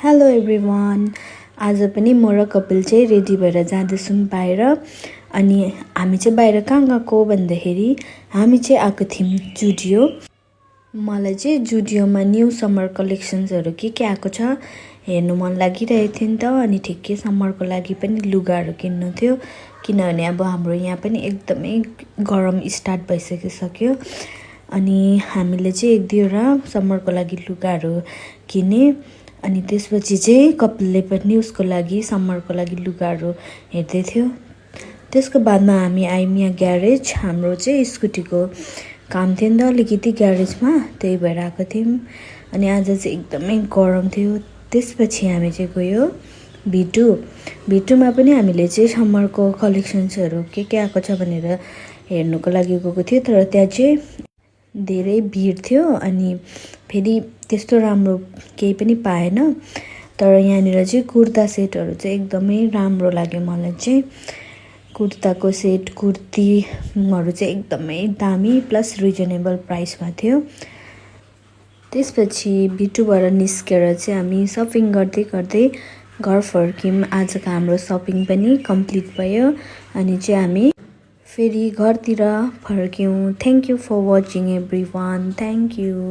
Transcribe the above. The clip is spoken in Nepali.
Hello everyone. आज पनि म र कपिल चाहिँ रेडी भएर जाँदैछौँ बाहिर। अनि हामी चाहिँ बाहिर कहाँ गएको भन्दाखेरि हामी चाहिँ आएको थियौँ जुडियो। मलाई चाहिँ जुडियोमा न्यू समर कलेक्सन्सहरू के आएको छ हेर्नु मन लागिरहेको थियो नि त। अनि ठिकै समरको लागि पनि लुगाहरू किन्नु थियो, किनभने अब हाम्रो यहाँ पनि एकदमै गरम स्टार्ट भइसकिसक्यो। अनि हामीले चाहिँ एक दुईवटा समरको लागि लुगाहरू किने। अनि त्यसपछि चाहिँ कपिलले पनि उसको लागि समरको लागि लुगाहरू हेर्दै थियो। त्यसको बादमा हामी आयौँ यहाँ ग्यारेज। हाम्रो चाहिँ स्कुटीको काम थियो नि त अलिकति ग्यारेजमा, त्यही भएर आएको थियौँ। अनि आज चाहिँ एकदमै गरम थियो। त्यसपछि हामी चाहिँ गयो भिटुमा पनि हामीले चाहिँ समरको कलेक्सन्सहरू के आएको छ भनेर हेर्नुको लागि गएको थियो। तर त्यहाँ चाहिँ धेरै भिड थियो अनि फेरि त्यस्तो राम्रो केही पनि पाएन। तर यहाँनिर चाहिँ कुर्ता सेटहरू चाहिँ एकदमै राम्रो लाग्यो मलाई चाहिँ। कुर्ताको सेट कुर्तीहरू चाहिँ एकदमै दामी प्लस रिजनेबल प्राइसमा थियो। त्यसपछि भिटुबाट निस्केर चाहिँ हामी सपिङ गर्दै गर्दै घर फर्क्यौँ। आजको हाम्रो सपिङ पनि कम्प्लिट भयो अनि चाहिँ हामी फेरि घरतिर फर्क्यौँ। Thank you for watching everyone. Thank you.